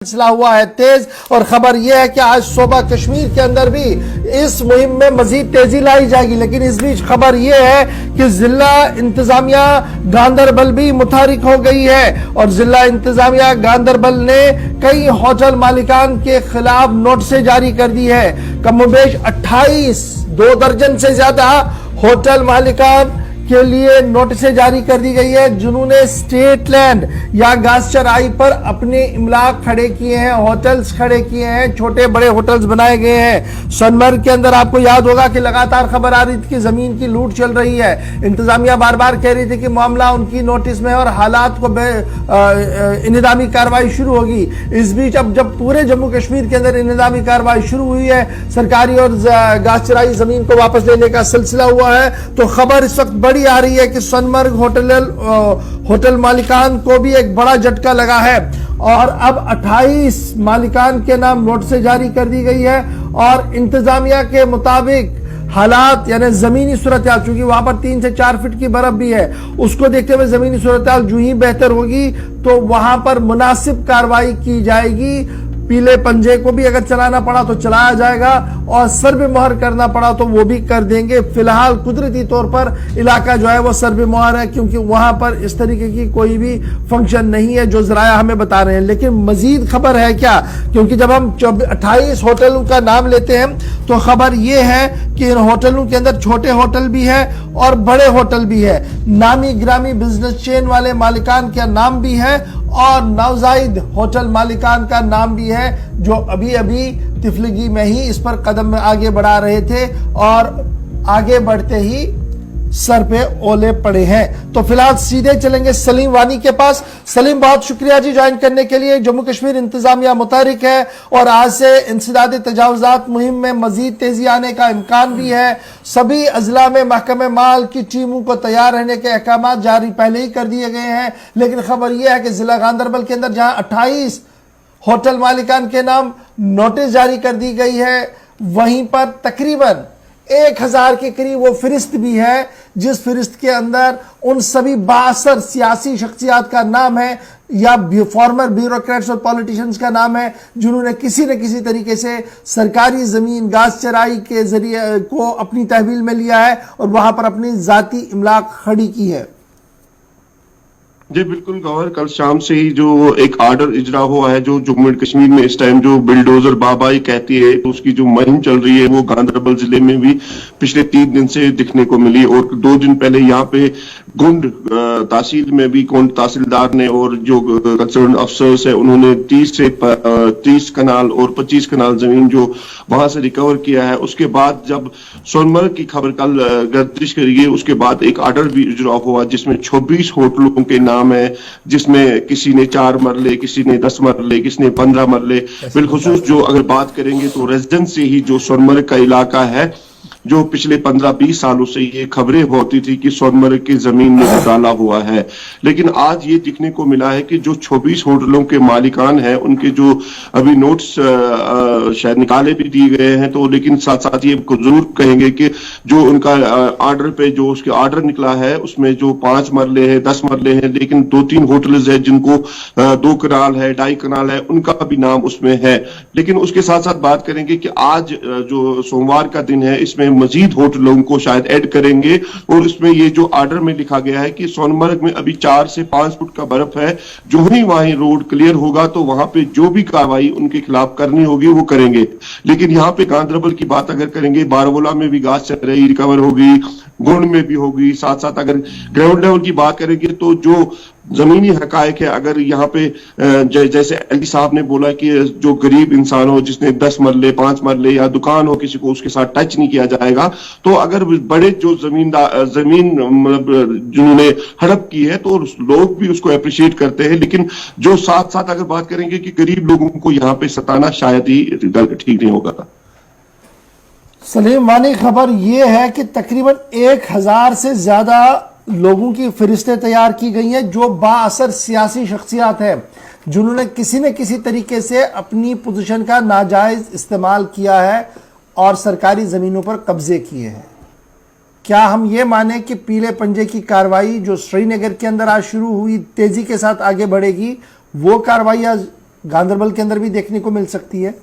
सिलसिला हुआ है तेज। और खबर यह है कि आज सुबह कश्मीर के अंदर भी इस मुहिम में मजीद तेजी लाई जाएगी। लेकिन इस बीच खबर यह है कि जिला इंतजामिया गांदरबल भी मुतहरिक हो गई है और जिला इंतजामिया गांदरबल ने कई होटल मालिकान के खिलाफ नोटिस जारी कर दी है। कमोबेश 28 2 दर्जन से ज्यादा होटल मालिकान के लिए नोटिस जारी कर दी गई है जिन्होंने स्टेट लैंड या घास चराई पर अपने इमलाक खड़े किए हैं, होटल्स खड़े किए हैं, छोटे बड़े होटल्स बनाए गए हैं। सोनमर्ग के अंदर आपको याद होगा कि लगातार खबर आ रही थी कि जमीन की लूट चल रही है। इंतजामिया बार बार कह रही थी कि मामला उनकी नोटिस में और हालात को इंतजामी कार्रवाई शुरू होगी। इस बीच अब जब पूरे जम्मू कश्मीर के अंदर इंतजामी कार्रवाई शुरू हुई है, सरकारी और घास चराई जमीन को वापस लेने का सिलसिला हुआ है, तो खबर इस वक्त बड़ी आ रही है कि सोनमर्ग होटल मालिकान को भी एक बड़ा झटका लगा है और अब 28 मालिकान के नाम नोटिस जारी कर दी गई है। और इंतजामिया के मुताबिक हालात यानी जमीनी सूरत-ए-हाल, चूंकि वहां पर 3 से 4 फीट की बर्फ भी है, उसको देखते हुए जमीनी सूरत-ए-हाल जो ही बेहतर होगी तो वहां पर मुनासिब कार्रवाई की जाएगी। पीले पंजे को भी अगर चलाना पड़ा तो चलाया जाएगा और सर्वे मोहर करना पड़ा तो वो भी कर देंगे। फिलहाल कुदरती तौर पर इलाका जो है वो सर्वे मोहर है क्योंकि वहां पर इस तरीके की कोई भी फंक्शन नहीं है जो जराया हमें बता रहे हैं। लेकिन मजीद खबर है क्या, क्योंकि जब हम 28 होटलों का नाम लेते हैं तो खबर ये है कि इन होटलों के अंदर छोटे होटल भी है और बड़े होटल भी है, नामी ग्रामी बिजनेस चेन वाले मालिकान का नाम भी है और नवजायद होटल मालिकान का नाम भी है जो अभी अभी तिफलिगी में ही इस पर कदम आगे बढ़ा रहे थे और आगे बढ़ते ही सर पे ओले पड़े हैं। तो फिलहाल सीधे चलेंगे सलीम वानी के पास। सलीम, बहुत शुक्रिया जी ज्वाइन करने के लिए। जम्मू कश्मीर इंतजामिया मुतहरिक है और आज से इंसदाद तजावुजात मुहिम में मजीद तेजी आने का इम्कान भी है। सभी अजला में महकमे माल की टीमों को तैयार रहने के अहकाम जारी पहले ही कर दिए गए हैं। लेकिन खबर यह है कि जिला गांदरबल के अंदर जहां 28 होटल मालिकान के नाम नोटिस जारी कर दी गई है, वहीं पर तकरीबन 1000 के करीब वो फिरिस्त भी है जिस फिरिस्त के अंदर उन सभी बासर सियासी शख्सियात का नाम है या फॉर्मर ब्यूरोक्रेट्स और पॉलिटिशियंस का नाम है जिन्होंने किसी न किसी तरीके से सरकारी जमीन घास चराई के जरिए को अपनी तहवील में लिया है और वहां पर अपनी जाती इमलाक खड़ी की है। जी बिल्कुल गौहर, कल शाम से ही जो एक आर्डर इजरा हुआ है जो जम्मू एंड कश्मीर में इस टाइम जो बिल्डोजर बाबाई कहती है, तो उसकी जो मुहिम चल रही है वो गांदरबल जिले में भी पिछले 3 दिन से दिखने को मिली। और 2 दिन पहले यहाँ पे गुंड तहसील में भी गुंड तहसीलदार ने और जो कंसर्न अफसर्स है उन्होंने 30 कनाल और 25 कनाल जमीन जो वहां से रिकवर किया है। उसके बाद जब सोनमर्ग की खबर कल गर्दिश करी गई, उसके बाद एक आर्डर भी इजरा हुआ जिसमें 26 होटलों के नाम है, जिसमें किसी ने 4 मरले, किसी ने 10 मरले, किसी ने 15 मरले। बिलखुसूस जो अगर बात करेंगे तो रेजिडेंट से ही जो सोनमर्ग का इलाका है, जो पिछले 15-20 सालों से ये खबरें होती थी कि सोनमर्ग की जमीन में घोटाला हुआ है, लेकिन आज ये दिखने को मिला है कि जो 26 होटलों के मालिकान हैं उनके जो अभी नोट्स शायद निकाले भी दिए गए हैं, तो लेकिन साथ साथ ये जरूर कहेंगे कि जो उनका आर्डर पे जो उसके आर्डर निकला है उसमें जो 5 मरले हैं, 10 मरले हैं, लेकिन 2-3 होटल्स है जिनको 2 कनाल है, 2.5 कनाल है, उनका भी नाम उसमें है। लेकिन उसके साथ साथ बात करेंगे कि आज जो सोमवार का दिन है इसमें मजीद होटलों को शायद ऐड करेंगे और इसमें ये जो आर्डर में लिखा गया है कि सोनमर्ग में अभी 4 से 5 फुट का बर्फ है, जो ही वहां रोड क्लियर होगा तो वहां पे जो भी कार्रवाई उनके खिलाफ करनी होगी वो करेंगे। लेकिन यहाँ पे गांदरबल की बात अगर करेंगे, बारामूला में भी घास चल रही रिकवर होगी, गुंड में भी होगी, साथ साथ अगर ग्राउंड लेवल की बात करेंगे तो जो जमीनी हकायक है, अगर यहाँ पे जैसे अली साहब ने बोला कि जो गरीब इंसान हो जिसने 10 मरले 5 मरले या दुकान हो किसी को, उसके साथ टच नहीं किया जाएगा। तो अगर बड़े जो जमीन मतलब जिन्होंने हड़प की है तो लोग भी उसको अप्रिशिएट करते हैं, लेकिन जो साथ साथ अगर बात करेंगे कि गरीब लोगों को यहाँ पे सताना शायद ही ठीक नहीं होगा। सलीम वानी, खबर यह है कि तकरीबन 1000 से ज्यादा लोगों की फरिश्तें तैयार की गई हैं जो बाअसर सियासी शख्सियात हैं जिन्होंने किसी न किसी तरीके से अपनी पोजीशन का नाजायज इस्तेमाल किया है और सरकारी जमीनों पर कब्जे किए हैं। क्या हम ये माने कि पीले पंजे की कार्रवाई जो श्रीनगर के अंदर आज शुरू हुई तेजी के साथ आगे बढ़ेगी, वो कार्रवाई आज गांदरबल के अंदर भी देखने को मिल सकती है?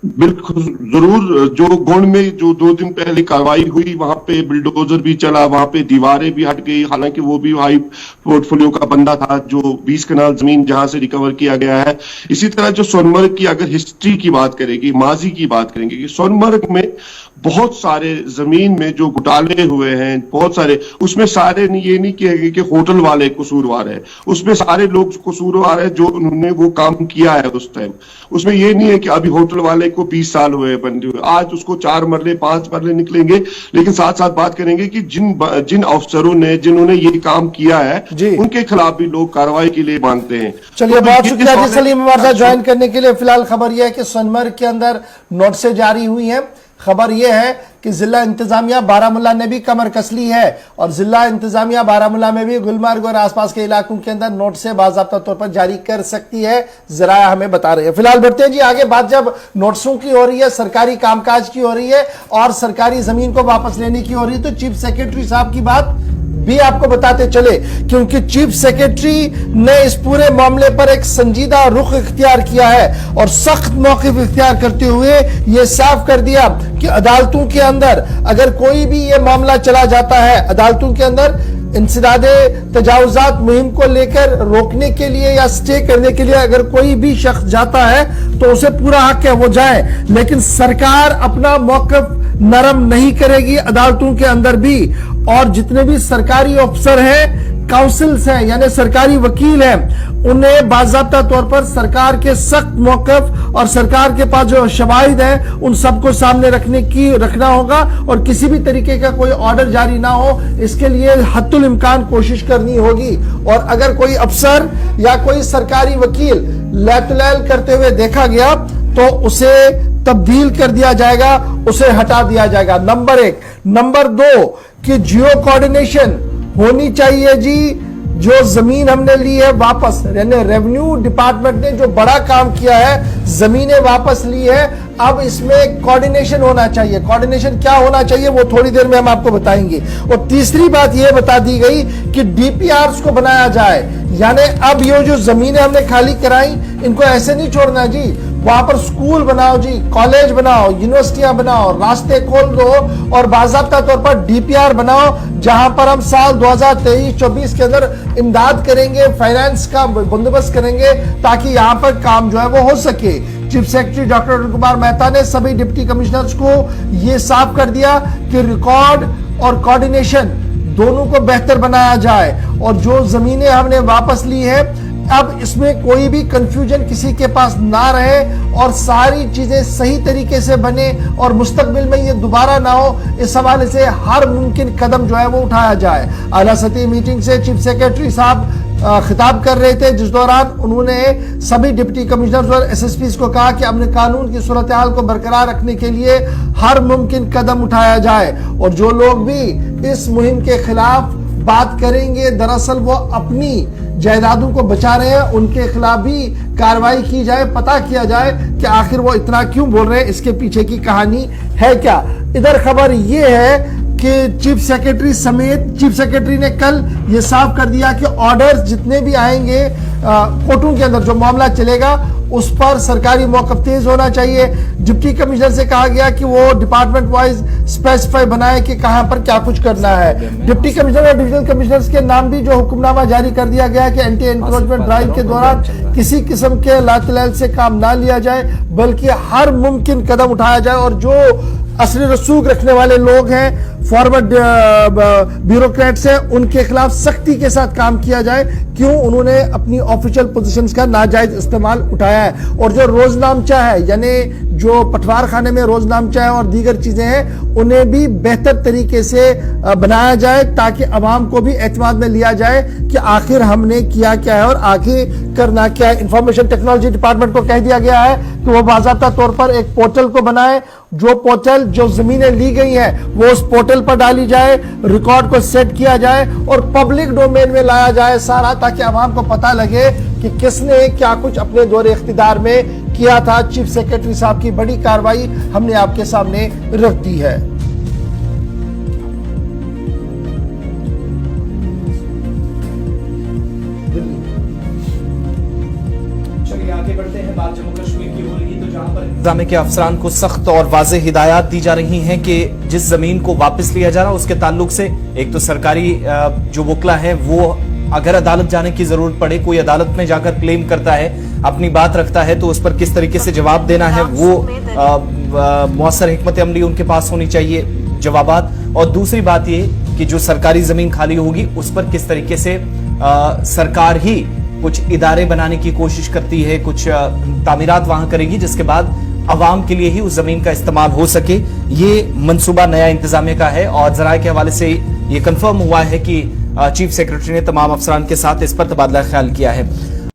बिल्कुल जरूर। जो गोंड में जो 2 दिन पहले कार्रवाई हुई, वहां पे बिल्डोजर भी चला, वहां पे दीवारें भी हट गई, हालांकि वो भी हाई पोर्टफोलियो का बंदा था जो 20 कनाल जमीन जहां से रिकवर किया गया है। इसी तरह जो सोनमर्ग की अगर हिस्ट्री की बात करेगी, माजी की बात करेंगे, कि सोनमर्ग में बहुत सारे जमीन में जो घोटाले हुए हैं, बहुत सारे, उसमें सारे ये नहीं कहेंगे कि होटल वाले कसूरवार है, उसमें सारे लोग कसूरवार है जो उन्होंने वो काम किया है उस टाइम। उसमें ये नहीं है कि अभी होटल वाले को 20 साल हुए बनते हुए, आज उसको 4 मरले 5 मरले निकलेंगे, लेकिन साथ साथ बात करेंगे कि जिन अफसरों ने जिन्होंने ये काम किया है उनके खिलाफ भी लोग कार्रवाई के लिए मानते हैं। चलिए, बहुत शुक्रिया जी सलीम हमारे साथ ज्वाइन करने के लिए। फिलहाल खबर यह है कि सोनमर्ग के अंदर नोटिसें जारी हुई हैं। खबर यह है कि जिला इंतजामिया बारामूला ने भी कमर कस ली है और जिला इंतजामिया बारामूला में भी गुलमर्ग और आसपास के इलाकों के अंदर नोटिसें बाज़ाब्ता तौर पर जारी कर सकती है, ज़राया हमें बता रहे हैं। फिलहाल बढ़ते हैं जी आगे। बात जब नोटिसों की हो रही है, सरकारी कामकाज की हो रही है और सरकारी जमीन को वापस लेने की हो रही है, तो चीफ सेक्रेटरी साहब की बात भी आपको बताते चले, क्योंकि चीफ सेक्रेटरी ने इस पूरे मामले पर एक संजीदा रुख इख्तियार किया है और सख्त मौक़िफ़ इख्तियार करते हुए यह साफ कर दिया कि अदालतों के अंदर अगर कोई भी ये मामला चला जाता है, अदालतों के अंदर इंसदादे तजावुजात मुहिम को लेकर रोकने के लिए या स्टे करने के लिए अगर कोई भी शख्स जाता है तो उसे पूरा हक है वो जाए, लेकिन सरकार अपना मौक़िफ़ नरम नहीं करेगी अदालतों के अंदर भी। और जितने भी सरकारी अफसर हैं, काउंसिल्स हैं, यानी सरकारी वकील हैं, उन्हें बाज़ाब्ता तौर पर सरकार के सख्त मौक़िफ़ और सरकार के पास जो शवाहिद हैं उन सबको सामने रखना होगा और किसी भी तरीके का कोई ऑर्डर जारी ना हो, इसके लिए हद्दुल इम्कान कोशिश करनी होगी। और अगर कोई अफसर या कोई सरकारी वकील लैतुलैल करते हुए देखा गया तो उसे तब्दील कर दिया जाएगा, उसे हटा दिया जाएगा। नंबर 1। नंबर 2 कि जियो कोऑर्डिनेशन होनी चाहिए जी। जो जमीन हमने ली है वापस, यानी रेवेन्यू डिपार्टमेंट ने जो बड़ा काम किया है, जमीनें वापस ली है, अब इसमें कोऑर्डिनेशन होना चाहिए। कोऑर्डिनेशन क्या होना चाहिए वो थोड़ी देर में हम आपको बताएंगे। और तीसरी बात यह बता दी गई कि डीपीआरस को बनाया जाए, यानी अब ये जो जमीनें हमने खाली कराई इनको ऐसे नहीं छोड़ना जी, वहां पर स्कूल बनाओ जी, कॉलेज बनाओ, यूनिवर्सिटियां बनाओ, रास्ते खोल दो और बाज़ाब्ता तौर पर डीपीआर बनाओ, जहां पर हम साल 2023-24 के अंदर इमदाद करेंगे, फाइनेंस का बंदोबस्त करेंगे ताकि यहां पर काम जो है वो हो सके। Chief secretary doctor Arun Kumar Mehta ने सभी डिप्टी कमिश्नर्स को यह साफ कर दिया कि रिकॉर्ड और कोऑर्डिनेशन दोनों को बेहतर बनाया जाए और जो जमीनें हमने वापस ली है अब इसमें कोई भी कंफ्यूजन किसी के पास ना रहे और सारी चीजें सही तरीके से बने और मुस्तकबिल में ये दोबारा ना हो, इस हवाले से हर मुमकिन कदम जो है वो उठाया जाए। आला सतही मीटिंग से चीफ सेक्रेटरी साहब खिताब कर रहे थे, जिस दौरान उन्होंने सभी डिप्टी कमिश्नर्स और एसएसपीज को कहा कि अमन कानून की सूरत हाल को बरकरार रखने के लिए हर मुमकिन कदम उठाया जाए और जो लोग भी इस मुहिम के खिलाफ बात करेंगे, दरअसल वो अपनी जायदादों को बचा रहे हैं, उनके खिलाफ भी कार्रवाई की जाए, पता किया जाए कि आखिर वो इतना क्यों बोल रहे हैं, इसके पीछे की कहानी है क्या। इधर खबर ये है कि चीफ सेक्रेटरी समेत चीफ सेक्रेटरी ने कल ये साफ कर दिया कि ऑर्डर्स जितने भी आएंगे कोर्टों के अंदर जो मामला चलेगा उस पर सरकारी मौक़िफ़ तेज होना चाहिए। डिप्टी कमिश्नर से कहा गया कि वो डिपार्टमेंट वाइज स्पेसिफाई बनाए कि कहां पर क्या कुछ करना है। डिप्टी कमिश्नर और डिविजनल कमिश्नर्स के नाम भी जो हुक्मनामा जारी कर दिया गया कि एंटी एनक्रोचमेंट ड्राइव के दौरान किसी किस्म के लातलाल से काम ना लिया जाए, बल्कि हर मुमकिन कदम उठाया जाए और जो असली रसूख रखने वाले लोग हैं, फॉरवर्ड ब्यूरोक्रेट्स हैं, उनके खिलाफ सख्ती के साथ काम किया जाए। क्यों? उन्होंने अपनी ऑफिशियल पोजीशंस का नाजायज इस्तेमाल उठाया है। और जो रोजनामचा है, यानी जो पटवार खाने में रोजनामचा है और दीगर चीजें हैं, उन्हें भी बेहतर तरीके से बनाया जाए ताकि अवाम को भी एतमाद में लिया जाए कि आखिर हमने किया क्या है और आगे करना क्या है। इंफॉर्मेशन टेक्नोलॉजी डिपार्टमेंट को कह दिया गया है कि वो बाज़ाब्ता तौर पर एक पोर्टल को बनाए, जो पोर्टल जो जमीनें ली गई हैं वो उस पोर्टल पर डाली जाए, रिकॉर्ड को सेट किया जाए और पब्लिक डोमेन में लाया जाए सारा, ताकि आवाम को पता लगे कि किसने क्या कुछ अपने दौरे इख्तिदार में किया था। चीफ सेक्रेटरी साहब की बड़ी कार्रवाई हमने आपके सामने रख दी है। चलिए बात जम्मू कश्मीर की हो रही है, तो जहां पर इंतजामिया के अफसरान को सख्त और वाज़ेह हिदायत दी जा रही हैं कि जिस जमीन को वापस लिया जा रहा है उसके ताल्लुक से एक तो सरकारी जो वकला है वो अगर अदालत जाने की जरूरत पड़े, कोई अदालत में जाकर क्लेम करता है, अपनी बात रखता है, तो उस पर किस तरीके से जवाब देना है वो मौसर हिकमत अमली उनके पास होनी चाहिए जवाबात। और दूसरी बात ये कि जो सरकारी जमीन खाली होगी उस पर किस तरीके से सरकार ही कुछ इदारे बनाने की कोशिश करती है, कुछ तामीरात वहां करेगी जिसके बाद अवाम के लिए ही उस जमीन का इस्तेमाल हो सके। ये मंसूबा नया इंतजामिया का है और जराये के हवाले से ये कंफर्म हुआ है कि चीफ सेक्रेटरी ने तमाम अफसरान के साथ इस पर तबादला ख्याल किया है।